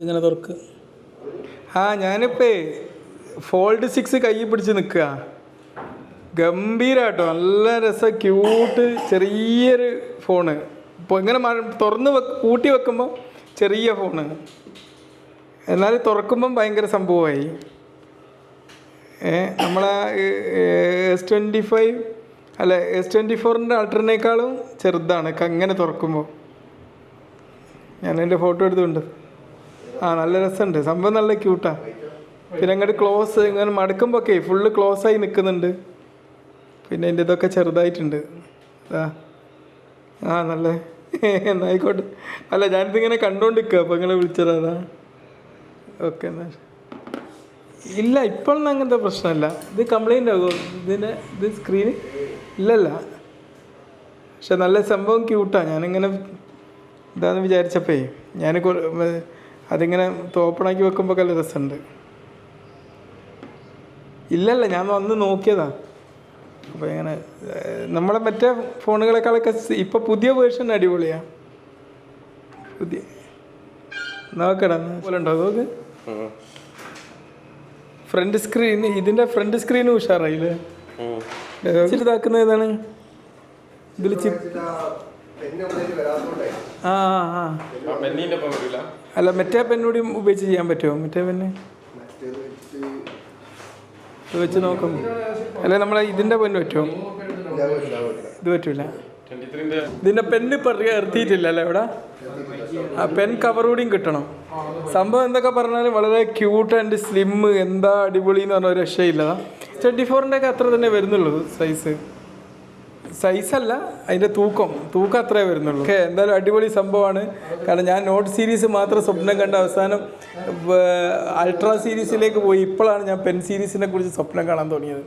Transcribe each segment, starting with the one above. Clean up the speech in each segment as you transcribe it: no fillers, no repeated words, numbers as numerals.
ഇങ്ങനെ തുറക്ക്. ഞാനിപ്പേ ഫോൾഡ് 6 കൈ പിടിച്ച് നിൽക്കുക. ഗംഭീരാട്ടോ, നല്ല രസം, ക്യൂട്ട് ചെറിയൊരു ഫോണ്. ഇപ്പോൾ ഇങ്ങനെ തുറന്ന് കൂട്ടി വെക്കുമ്പോൾ ചെറിയ ഫോണ്, എന്നാൽ തുറക്കുമ്പം ഭയങ്കര സംഭവമായി. നമ്മളെ S25 അല്ല S24 അൾട്രനേക്കാളും ചെറുതാണ് അങ്ങനെ തുറക്കുമ്പോൾ. ഞാനതിൻ്റെ ഫോട്ടോ എടുത്തുണ്ട്. നല്ല രസമുണ്ട് സംഭവം, നല്ല ക്യൂട്ടാണ്. പിന്നെ അങ്ങോട്ട് ക്ലോസ് ഇങ്ങനെ മടക്കുമ്പോൾ ഒക്കെ ഫുള്ള് ക്ലോസായി നിൽക്കുന്നുണ്ട്. പിന്നെ എൻ്റെ ഇതൊക്കെ ചെറുതായിട്ടുണ്ട്. നല്ല എന്നായിക്കോട്ടെ. അല്ല ഞാനിതിങ്ങനെ കണ്ടുകൊണ്ടിരിക്കുക, അപ്പോൾ നിങ്ങളെ വിളിച്ചതാ. ഓക്കെ എന്നാൽ ഇല്ല, ഇപ്പോഴൊന്നും അങ്ങനത്തെ പ്രശ്നമല്ല. ഇത് കംപ്ലൈൻ്റ് ആകുമോ ഇത് സ്ക്രീന്? ഇല്ലല്ല, പക്ഷെ നല്ല സംഭവം ക്യൂട്ടാണ്. ഞാനിങ്ങനെ ഇതാന്ന് വിചാരിച്ചപ്പേ ഞാൻ അതിങ്ങനെ ഓപ്പണാക്കി വെക്കുമ്പോൾ നല്ല രസമുണ്ട്. ഇല്ലല്ല, ഞാൻ വന്ന് നോക്കിയതാ. അപ്പോൾ ഇങ്ങനെ നമ്മളെ മറ്റേ ഫോണുകളെക്കാളൊക്കെ ഇപ്പോൾ പുതിയ വേർഷൻ അടിപൊളിയാണ്. പുതിയ നോക്കടാ പോലെ ഉണ്ടോ നോക്ക്. ഫ്രണ്ട് സ്ക്രീൻ, ഇതിൻ്റെ ഫ്രണ്ട് സ്ക്രീനും ഉഷാറായില്ലേ? ഇതാക്കുന്നത് ഏതാണ് ഇതിൽ? അല്ല മറ്റേ പെന്നൂടി ഉപയോഗിച്ച് ചെയ്യാൻ പറ്റുമോ? മറ്റേ പെന്ന് ഇത് വെച്ച് നോക്കും. അല്ല നമ്മളെ ഇതിൻ്റെ പെന്ന് പറ്റുമോ? ഇത് പറ്റൂല. ഇതിൻ്റെ പെന്ന് ഇപ്പം ഇറത്തിയിട്ടില്ല അല്ലേ ഇവിടെ? പെൻ കവർ കൂടിയും കിട്ടണം. സംഭവം എന്തൊക്കെ പറഞ്ഞാലും വളരെ ക്യൂട്ട് ആൻഡ് സ്ലിം, എന്താ അടിപൊളി എന്ന് പറഞ്ഞ ഒരു രക്ഷയില്ല. 24 ഒക്കെ അത്ര തന്നെ വരുന്നുള്ളൂ സൈസല്ല, അതിൻ്റെ തൂക്കം അത്രേ വരുന്നുള്ളൂ. ഓക്കെ, എന്തായാലും അടിപൊളി സംഭവമാണ്. കാരണം ഞാൻ നോട്ട് സീരീസ് മാത്രം സ്വപ്നം കണ്ട അവസാനം അൾട്രാ സീരീസിലേക്ക് പോയി. ഇപ്പോഴാണ് ഞാൻ പെൻ സീരീസിനെ കുറിച്ച് സ്വപ്നം കാണാൻ തുടങ്ങിയത്.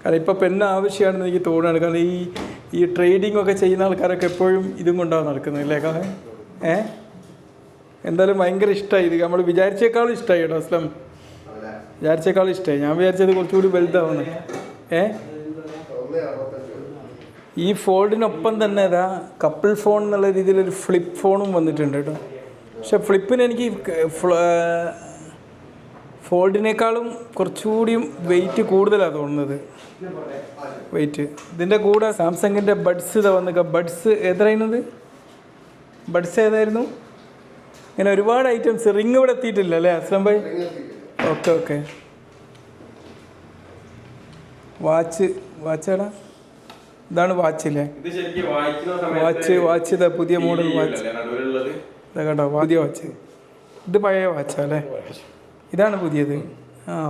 കാരണം ഇപ്പോൾ പെന്ന് ആവശ്യമാണെന്ന് എനിക്ക് തോന്നുകയാണ്. കാരണം ഈ ട്രേഡിംഗ് ഒക്കെ ചെയ്യുന്ന ആൾക്കാരൊക്കെ എപ്പോഴും ഇതും കൊണ്ടാണ് നടക്കുന്നത് അല്ലേ? എന്തായാലും ഭയങ്കര ഇഷ്ടമായി. ഇത് നമ്മൾ വിചാരിച്ചേക്കാളും ഇഷ്ടമായി കേട്ടോ അസ്ലം, വിചാരിച്ചേക്കാളും ഇഷ്ടമായി. ഞാൻ വിചാരിച്ചത് കുറച്ചുകൂടി വലുതാവുന്നു. ഈ ഫോൾഡിനൊപ്പം തന്നെ കപ്പിൾ ഫോൺ എന്നുള്ള രീതിയിലൊരു ഫ്ലിപ്പ് ഫോണും വന്നിട്ടുണ്ട് കേട്ടോ. പക്ഷെ ഫ്ലിപ്പിന് എനിക്ക് ഫോൾഡിനേക്കാളും കുറച്ചുകൂടിയും വെയിറ്റ് കൂടുതലാണ് തോന്നുന്നത്. വെയിറ്റ് ഇതിൻ്റെ കൂടെ സാംസങ്ങിൻ്റെ ബഡ്സ് വന്നിക്ക. ബഡ്സ് ഏതായിരുന്നത്? ബഡ്സ് ഏതായിരുന്നു? ഇങ്ങനെ ഒരുപാട് ഐറ്റംസ്. റിങ് ഇവിടെ എത്തിയിട്ടില്ല അല്ലേ അസ്ലം ഭായ്? ഓക്കെ. വാച്ചാടാ, ഇതാണ് വാച്ചില്ലേ? വാച്ച് ഇതാ പുതിയ മോഡൽ വാച്ച്. ഇതാ കേട്ടോ, പുതിയ വാച്ച്. ഇത് പഴയ വാച്ചാ അല്ലേ? ഇതാണ് പുതിയത്.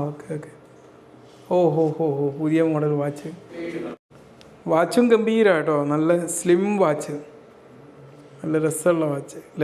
ഓക്കെ. ഓഹോ പുതിയ മോഡൽ വാച്ച്. വാച്ചും ഗംഭീര കേട്ടോ, നല്ല സ്ലിം വാച്ച്, നല്ല രസമുള്ള വാച്ച് അല്ലേ?